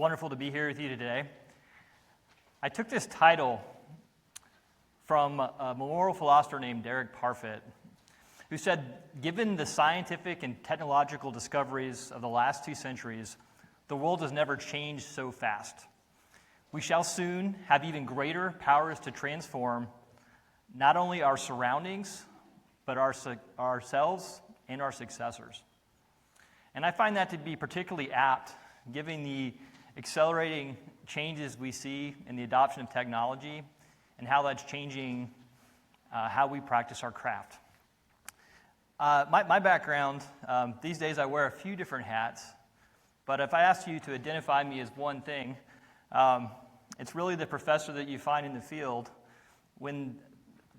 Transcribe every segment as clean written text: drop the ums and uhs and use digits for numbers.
wonderful to be here with you today. I took this title from a memorial philosopher named Derek Parfit, who said, given the scientific and technological discoveries of the last 2 centuries, the world has never changed so fast. We shall soon have even greater powers to transform not only our surroundings, but ourselves and our successors. And I find that to be particularly apt, given the accelerating changes we see in the adoption of technology and how that's changing how we practice our craft. My background, these days I wear a few different hats, but if I asked you to identify me as one thing, it's really the professor that you find in the field when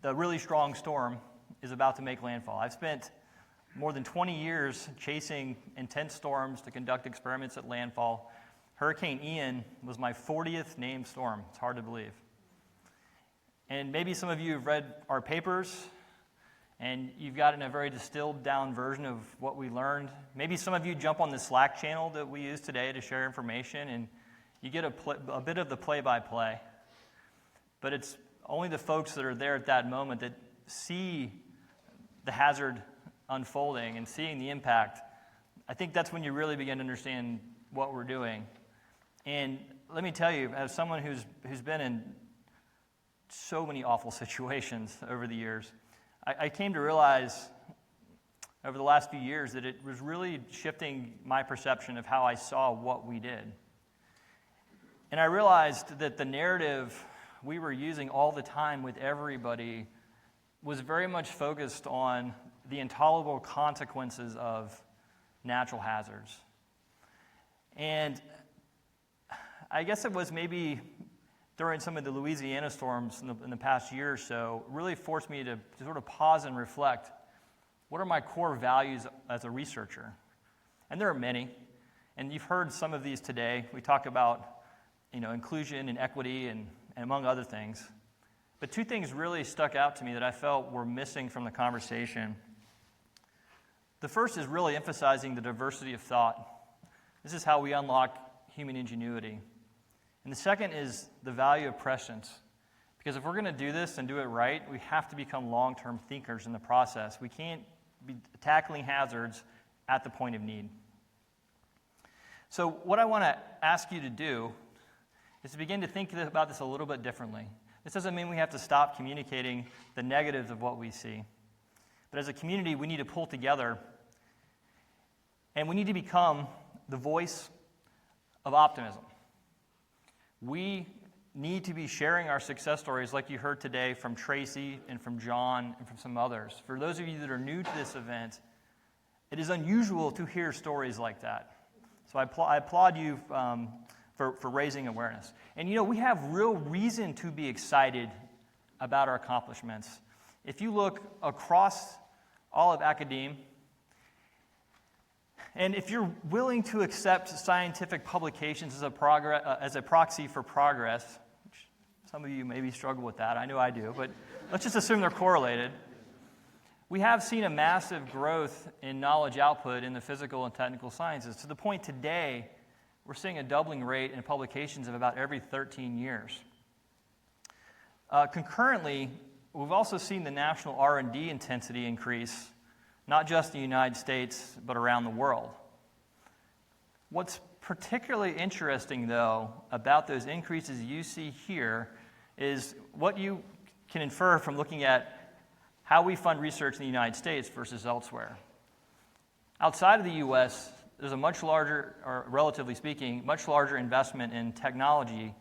the really strong storm is about to make landfall. I've spent more than 20 years chasing intense storms to conduct experiments at landfall. Hurricane Ian was my 40th named storm. It's hard to believe. And maybe some of you have read our papers, and you've gotten a very distilled down version of what we learned. Maybe some of you jump on the Slack channel that we use today to share information, and you get a bit of the play-by-play. But it's only the folks that are there at that moment that see the hazard unfolding and seeing the impact. I think that's when you really begin to understand what we're doing. And let me tell you, as someone who's been in so many awful situations over the years, I came to realize over the last few years that it was really shifting my perception of how I saw what we did. And I realized that the narrative we were using all the time with everybody was very much focused on the intolerable consequences of natural hazards. And I guess it was maybe during some of the Louisiana storms in the past year or so, really forced me to sort of pause and reflect, what are my core values as a researcher? And there are many, and you've heard some of these today. We talk about inclusion and equity and among other things. But 2 things really stuck out to me that I felt were missing from the conversation. The first is really emphasizing the diversity of thought. This is how we unlock human ingenuity. And the second is the value of prescience. Because if we're going to do this and do it right, we have to become long-term thinkers in the process. We can't be tackling hazards at the point of need. So what I want to ask you to do is to begin to think about this a little bit differently. This doesn't mean we have to stop communicating the negatives of what we see. But as a community, we need to pull together, and we need to become the voice of optimism. We need to be sharing our success stories like you heard today from Tracy and from John and from some others. For those of you that are new to this event, it is unusual to hear stories like that. So I applaud you for raising awareness. And we have real reason to be excited about our accomplishments. If you look across all of academia, and if you're willing to accept scientific publications as a proxy for progress, which some of you maybe struggle with that, I know I do, but let's just assume they're correlated. We have seen a massive growth in knowledge output in the physical and technical sciences, to the point today we're seeing a doubling rate in publications of about every 13 years. Concurrently, we've also seen the national R&D intensity increase, not just in the United States, but around the world. What's particularly interesting, though, about those increases you see here is what you can infer from looking at how we fund research in the United States versus elsewhere. Outside of the U.S., there's a much larger, or relatively speaking, much larger investment in technology,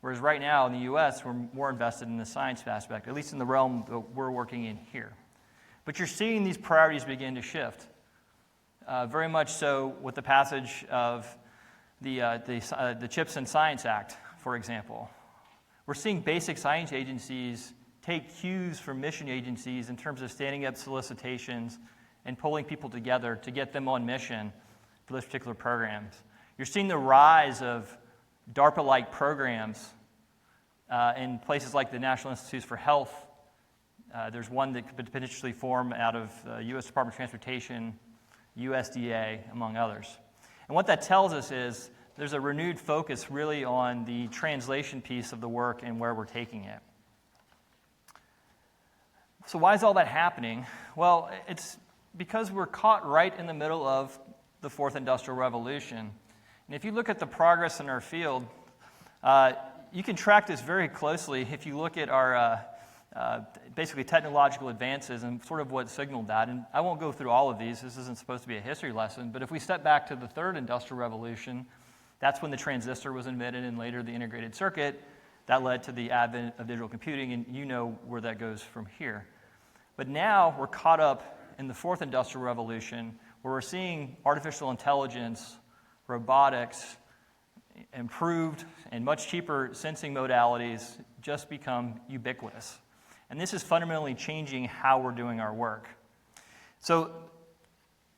whereas right now in the U.S., we're more invested in the science aspect, at least in the realm that we're working in here. But you're seeing these priorities begin to shift, very much so with the passage of the CHIPS and Science Act, for example. We're seeing basic science agencies take cues from mission agencies in terms of standing up solicitations and pulling people together to get them on mission for those particular programs. You're seeing the rise of DARPA-like programs in places like the National Institutes for Health. There's one that could potentially form out of U.S. Department of Transportation, USDA, among others. And what that tells us is there's a renewed focus really on the translation piece of the work and where we're taking it. So why is all that happening? Well, it's because we're caught right in the middle of the fourth industrial revolution. And if you look at the progress in our field, you can track this very closely if you look at our basically technological advances and sort of what signaled that. And I won't go through all of these. This isn't supposed to be a history lesson. But if we step back to the third industrial revolution, that's when the transistor was invented and later the integrated circuit. That led to the advent of digital computing, and you know where that goes from here. But now we're caught up in the fourth industrial revolution where we're seeing artificial intelligence, robotics, improved and much cheaper sensing modalities just become ubiquitous. And this is fundamentally changing how we're doing our work. So,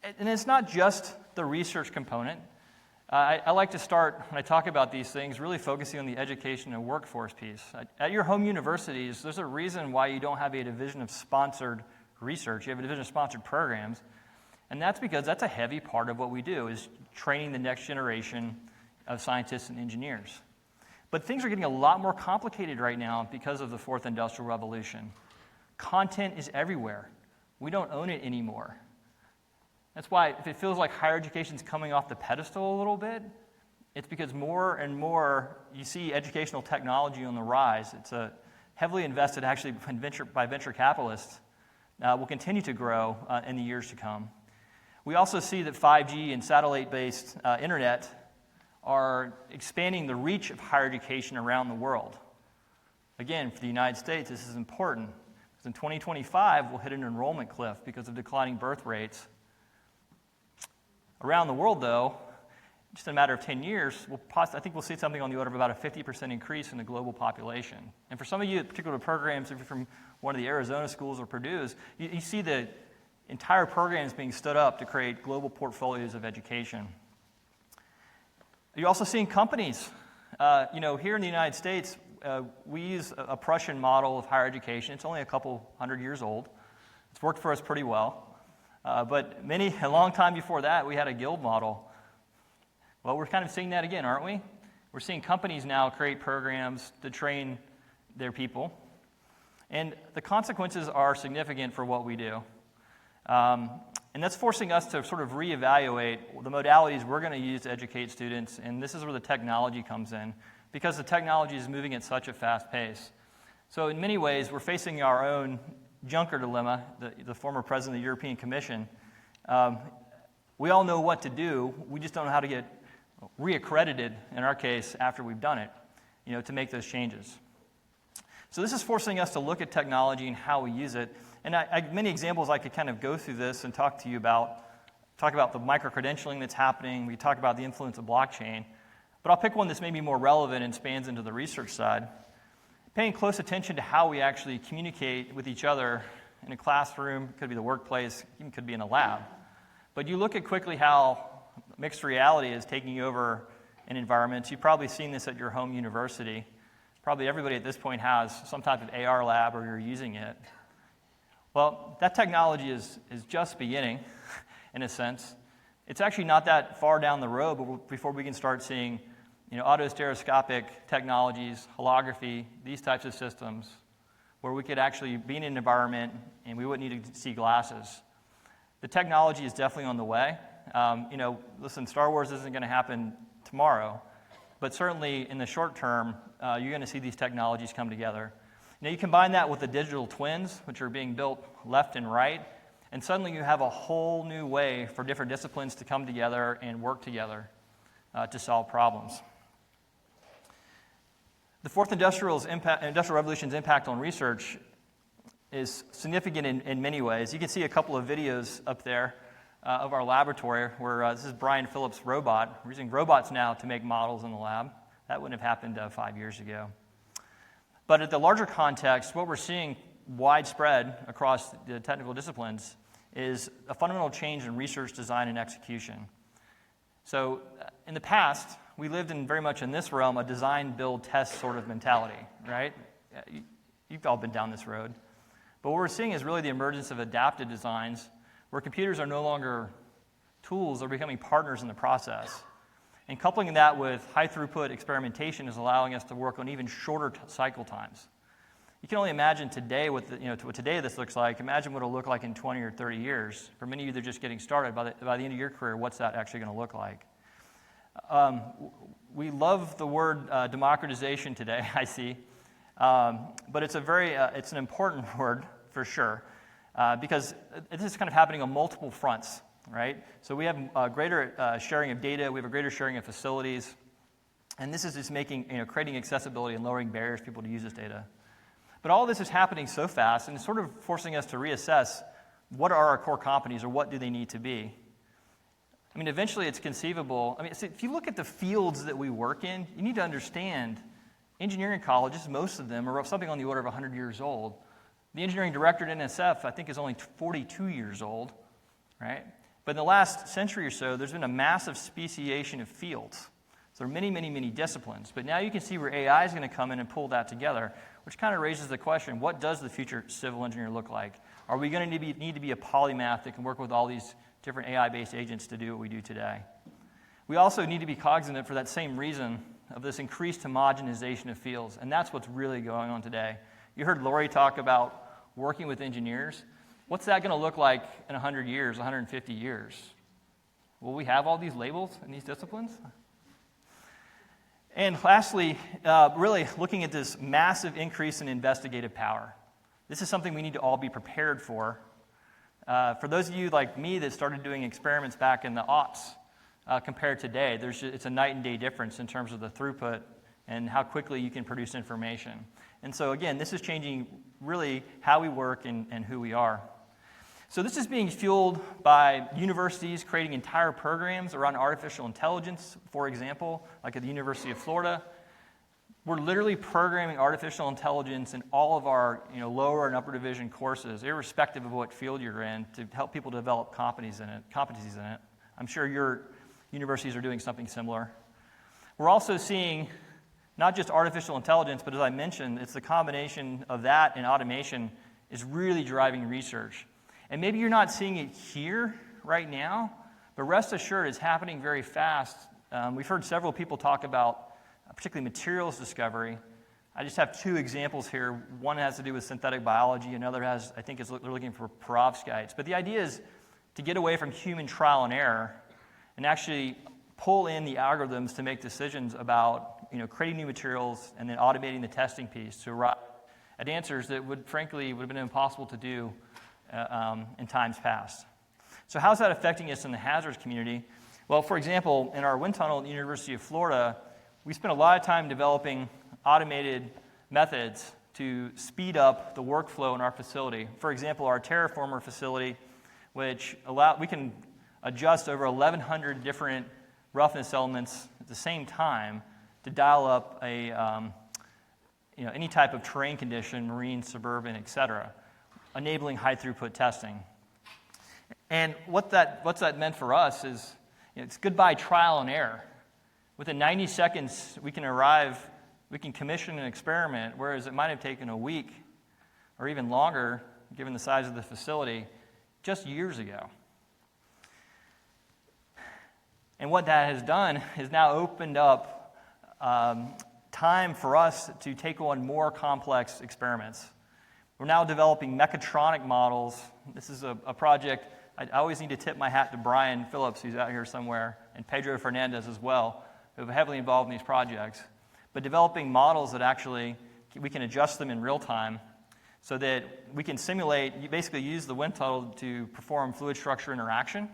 and it's not just the research component. I like to start, when I talk about these things, really focusing on the education and workforce piece. At your home universities, there's a reason why you don't have a division of sponsored research. You have a division of sponsored programs. And that's because that's a heavy part of what we do, is training the next generation of scientists and engineers. But things are getting a lot more complicated right now because of the fourth industrial revolution. Content is everywhere. We don't own it anymore. That's why if it feels like higher education is coming off the pedestal a little bit, it's because more and more you see educational technology on the rise. It's heavily invested actually by venture capitalists. Will continue to grow in the years to come. We also see that 5G and satellite-based internet are expanding the reach of higher education around the world. Again, for the United States, this is important, because in 2025, we'll hit an enrollment cliff because of declining birth rates. Around the world, though, just in a matter of 10 years, I think we'll see something on the order of about a 50% increase in the global population. And for some of you, particular programs, if you're from one of the Arizona schools or Purdue's, you see the entire programs being stood up to create global portfolios of education. You're also seeing companies. Here in the United States, we use a Prussian model of higher education. It's only a couple hundred years old. It's worked for us pretty well. But a long time before that, we had a guild model. Well, we're kind of seeing that again, aren't we? We're seeing companies now create programs to train their people. And the consequences are significant for what we do. And that's forcing us to sort of reevaluate the modalities we're going to use to educate students. And this is where the technology comes in, because the technology is moving at such a fast pace. So in many ways, we're facing our own Juncker dilemma, the former president of the European Commission. We all know what to do. We just don't know how to get reaccredited, in our case, after we've done it, to make those changes. So this is forcing us to look at technology and how we use it. And many examples I could kind of go through this and talk to you about. Talk about the micro-credentialing that's happening. We talk about the influence of blockchain. But I'll pick one that's maybe more relevant and spans into the research side. Paying close attention to how we actually communicate with each other in a classroom, could be the workplace, even could be in a lab. But you look at quickly how mixed reality is taking over in environments. You've probably seen this at your home university. Probably everybody at this point has some type of AR lab or you're using it. Well, that technology is just beginning, in a sense. It's actually not that far down the road before we can start seeing autostereoscopic technologies, holography, these types of systems, where we could actually be in an environment and we wouldn't need to see glasses. The technology is definitely on the way. Listen, Star Wars isn't going to happen tomorrow, but certainly in the short term, you're going to see these technologies come together. You combine that with the digital twins, which are being built left and right, and suddenly you have a whole new way for different disciplines to come together and work together to solve problems. The fourth industrial revolution's impact on research is significant in many ways. You can see a couple of videos up there of our laboratory where this is Brian Phillips' robot. We're using robots now to make models in the lab. That wouldn't have happened 5 years ago. But at the larger context, what we're seeing widespread across the technical disciplines is a fundamental change in research design and execution. So in the past, we lived very much in this realm, a design, build, test sort of mentality, right? You've all been down this road. But what we're seeing is really the emergence of adaptive designs where computers are no longer tools, they're becoming partners in the process. And coupling that with high-throughput experimentation is allowing us to work on even shorter cycle times. You can only imagine today what today this looks like. Imagine what it'll look like in 20 or 30 years. For many of you, they're just getting started. By the end of your career, what's that actually going to look like? We love the word democratization today, I see. But it's it's an important word for sure, because this is kind of happening on multiple fronts, right? So we have a greater sharing of data, we have a greater sharing of facilities, and this is just creating accessibility and lowering barriers for people to use this data. But all this is happening so fast, and it's sort of forcing us to reassess what are our core competencies, or what do they need to be. I mean, eventually it's conceivable. I mean, if you look at the fields that we work in, you need to understand engineering colleges, most of them are something on the order of 100 years old. The engineering director at NSF, I think, is only 42 years old, right? But in the last century or so, there's been a massive speciation of fields. So there are many, many, many disciplines. But now you can see where AI is going to come in and pull that together, which kind of raises the question, what does the future civil engineer look like? Are we going to need to be a polymath that can work with all these different AI-based agents to do what we do today? We also need to be cognizant, for that same reason, of this increased homogenization of fields, and that's what's really going on today. You heard Lori talk about working with engineers. What's that going to look like in 100 years, 150 years? Will we have all these labels in these disciplines? And lastly, really looking at this massive increase in investigative power. This is something we need to all be prepared for. For those of you like me that started doing experiments back in the aughts, compared to today, it's a night and day difference in terms of the throughput and how quickly you can produce information. And so again, this is changing really how we work and who we are. So this is being fueled by universities creating entire programs around artificial intelligence, for example, like at the University of Florida. We're literally programming artificial intelligence in all of our lower and upper division courses, irrespective of what field you're in, to help people develop competencies in it. I'm sure your universities are doing something similar. We're also seeing not just artificial intelligence, but as I mentioned, it's the combination of that and automation is really driving research. And maybe you're not seeing it here right now, but rest assured it's happening very fast. We've heard several people talk about particularly materials discovery. I just have two examples here. One has to do with synthetic biology, another has, I think, they're looking for perovskites. But the idea is to get away from human trial and error and actually pull in the algorithms to make decisions about creating new materials and then automating the testing piece to arrive at answers that would have been impossible to do in times past. So how's that affecting us in the hazards community? Well, for example, in our wind tunnel at the University of Florida, we spent a lot of time developing automated methods to speed up the workflow in our facility. For example, our terraformer facility, which we can adjust over 1,100 different roughness elements at the same time to dial up any type of terrain condition, marine, suburban, etc., enabling high throughput testing. And what's that meant for us is it's goodbye trial and error. Within 90 seconds, we can commission an experiment, whereas it might have taken a week or even longer, given the size of the facility, just years ago. And what that has done is now opened up time for us to take on more complex experiments. We're now developing mechatronic models. This is a project, I always need to tip my hat to Brian Phillips, who's out here somewhere, and Pedro Fernandez as well, who are heavily involved in these projects. But developing models that actually, we can adjust them in real time so that we can simulate, you basically use the wind tunnel to perform fluid structure interaction,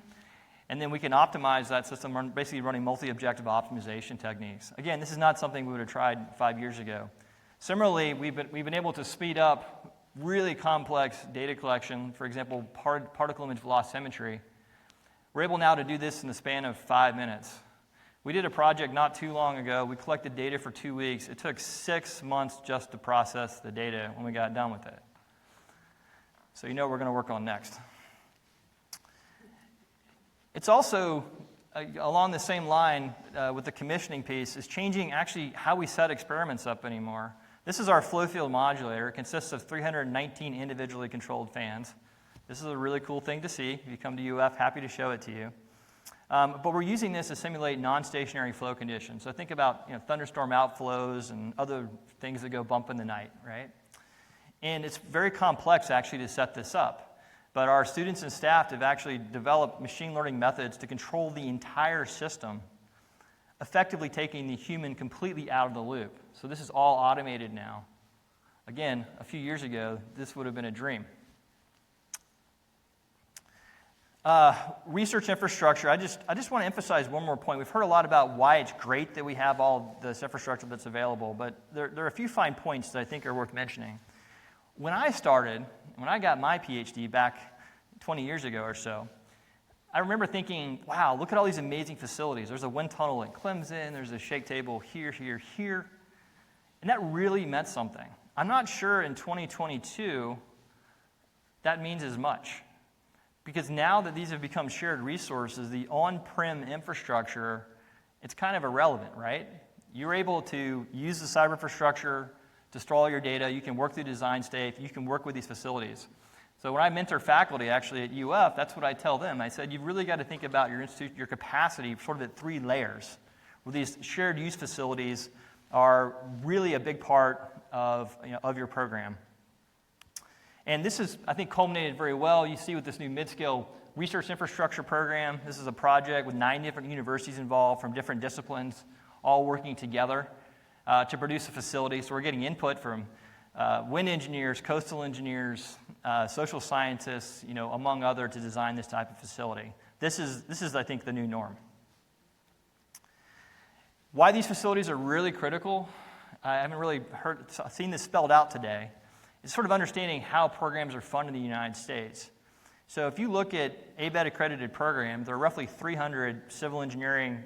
and then we can optimize that system, basically running multi-objective optimization techniques. Again, this is not something we would have tried 5 years ago. Similarly, we've been able to speed up really complex data collection, for example, particle image velocimetry. We're able now to do this in the span of 5 minutes. We did a project not too long ago. We collected data for 2 weeks. It took 6 months just to process the data when we got done with it. So you know what we're going to work on next. It's also, along the same line with the commissioning piece, is changing actually how we set experiments up anymore. This is our flow field modulator. It consists of 319 individually controlled fans. This is a really cool thing to see. If you come to UF, happy to show it to you. But we're using this to simulate non-stationary flow conditions. So think about thunderstorm outflows and other things that go bump in the night, right? And it's very complex, actually, to set this up. But our students and staff have actually developed machine learning methods to control the entire system, effectively taking the human completely out of the loop. So this is all automated now. Again, a few years ago, this would have been a dream. Research infrastructure. I just want to emphasize one more point. We've heard a lot about why it's great that we have all this infrastructure that's available, but there are a few fine points that I think are worth mentioning. When I got my PhD back 20 years ago or so, I remember thinking, wow, look at all these amazing facilities. There's a wind tunnel at Clemson, there's a shake table here, here, here. And that really meant something. I'm not sure in 2022 that means as much. Because now that these have become shared resources, the on-prem infrastructure, it's kind of irrelevant, right? You're able to use the cyber infrastructure to store all your data. You can work through design state. You can work with these facilities. So when I mentor faculty, actually, at UF, that's what I tell them. I said, you've really got to think about your institute, your capacity, sort of at 3 layers, where these shared use facilities are really a big part of your program. And this is, I think, culminated very well. You see with this new mid-scale research infrastructure program, this is a project with 9 different universities involved from different disciplines, all working together to produce a facility. So we're getting input from wind engineers, coastal engineers, social scientists, among others, to design this type of facility. This is, I think, the new norm. Why these facilities are really critical, I haven't really seen this spelled out today. It's sort of understanding how programs are funded in the United States. So if you look at ABET accredited programs, there are roughly 300 civil engineering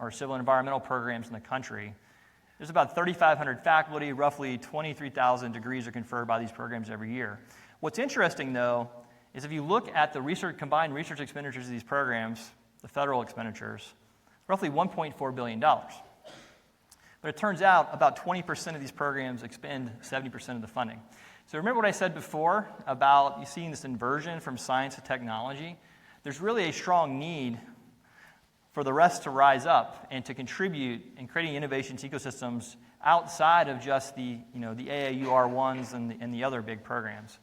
or civil environmental programs in the country. There's about 3,500 faculty, roughly 23,000 degrees are conferred by these programs every year. What's interesting, though, is if you look at the combined research expenditures of these programs, the federal expenditures, roughly $1.4 billion. But it turns out about 20% of these programs expend 70% of the funding. So remember what I said before about you seeing this inversion from science to technology? There's really a strong need for the rest to rise up and to contribute in creating innovations ecosystems outside of just the AAUR1s and the other big programs.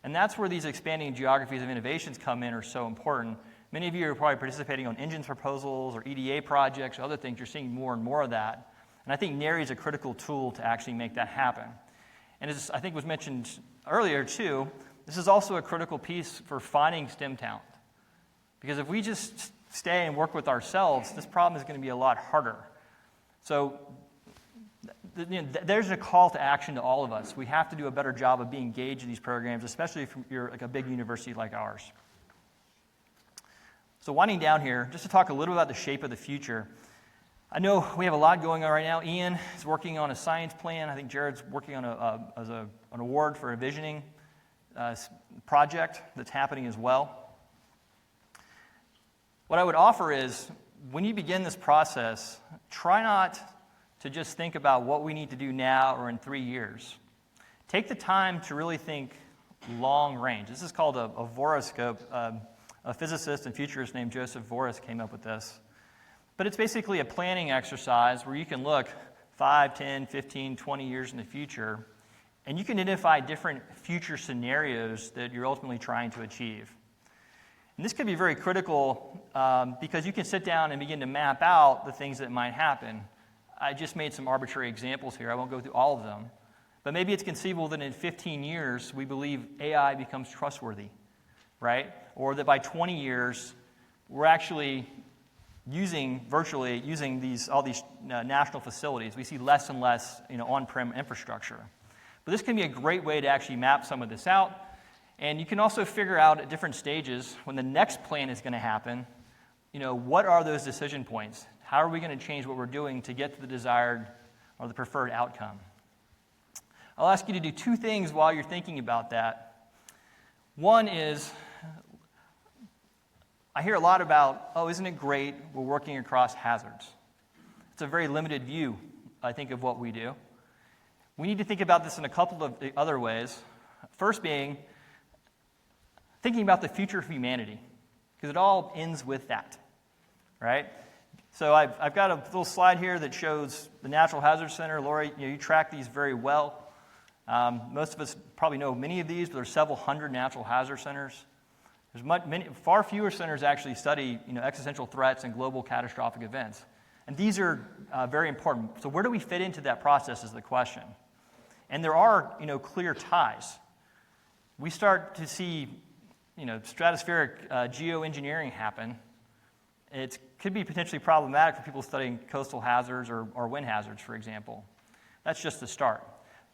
And that's where these expanding geographies of innovations come in are so important. Many of you are probably participating on engines proposals or EDA projects or other things. You're seeing more and more of that. And I think NHERI is a critical tool to actually make that happen. And as I think was mentioned earlier too, this is also a critical piece for finding STEM talent. Because if we just stay and work with ourselves, this problem is going to be a lot harder. So there's a call to action to all of us. We have to do a better job of being engaged in these programs, especially if you're like a big university like ours. So winding down here, just to talk a little about the shape of the future. I know we have a lot going on right now. Ian is working on a science plan. I think Jared's working on an award for a visioning project that's happening as well. What I would offer is, when you begin this process, try not to just think about what we need to do now or in 3 years. Take the time to really think long range. This is called a voroscope. A physicist and futurist named Joseph Forrest came up with this. But it's basically a planning exercise where you can look 5, 10, 15, 20 years in the future, and you can identify different future scenarios that you're ultimately trying to achieve. And this can be very critical because you can sit down and begin to map out the things that might happen. I just made some arbitrary examples here. I won't go through all of them. But maybe it's conceivable that in 15 years, we believe AI becomes trustworthy, right? Or that by 20 years, we're actually virtually using all these national facilities. We see less and less on-prem infrastructure. But this can be a great way to actually map some of this out. And you can also figure out at different stages when the next plan is going to happen, what are those decision points? How are we going to change what we're doing to get to the desired or the preferred outcome? I'll ask you to do 2 things while you're thinking about that. One is, I hear a lot about, isn't it great we're working across hazards? It's a very limited view, I think, of what we do. We need to think about this in a couple of other ways. First being, thinking about the future of humanity, because it all ends with that. right? So I've got a little slide here that shows the Natural Hazard Center. Lori, you track these very well. Most of us probably know many of these, but there's several hundred natural hazard centers. There's far fewer centers actually study existential threats and global catastrophic events. And these are very important. So where do we fit into that process is the question. And there are clear ties. We start to see stratospheric geoengineering happen. It could be potentially problematic for people studying coastal hazards or wind hazards, for example. That's just the start.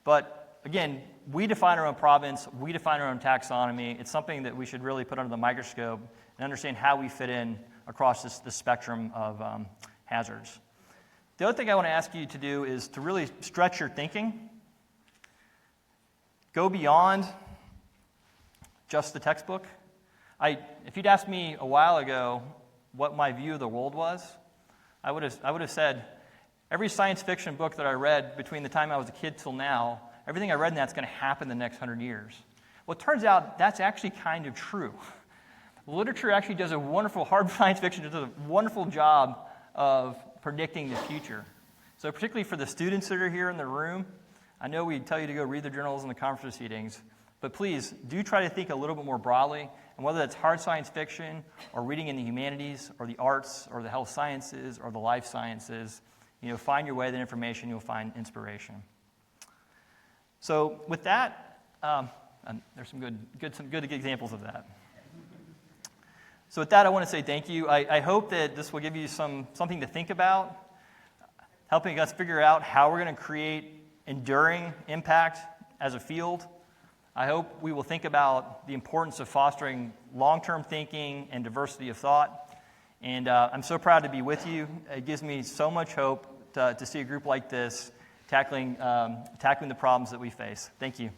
But again, we define our own province. We define our own taxonomy. It's something that we should really put under the microscope and understand how we fit in across this spectrum of hazards. The other thing I want to ask you to do is to really stretch your thinking. Go beyond just the textbook. If you'd asked me a while ago what my view of the world was, I would have said every science fiction book that I read between the time I was a kid till now, everything I read in that's going to happen in the next 100 years. Well, it turns out that's actually kind of true. Literature actually does a wonderful, hard science fiction does a wonderful job of predicting the future. So particularly for the students that are here in the room, I know we tell you to go read the journals and the conference proceedings, but please do try to think a little bit more broadly, and whether that's hard science fiction or reading in the humanities or the arts or the health sciences or the life sciences, find your way to that information, you'll find inspiration. So with that, there's some good examples of that. So with that, I want to say thank you. I hope that this will give you something to think about, helping us figure out how we're going to create enduring impact as a field. I hope we will think about the importance of fostering long-term thinking and diversity of thought. And I'm so proud to be with you. It gives me so much hope to see a group like this tackling the problems that we face. Thank you.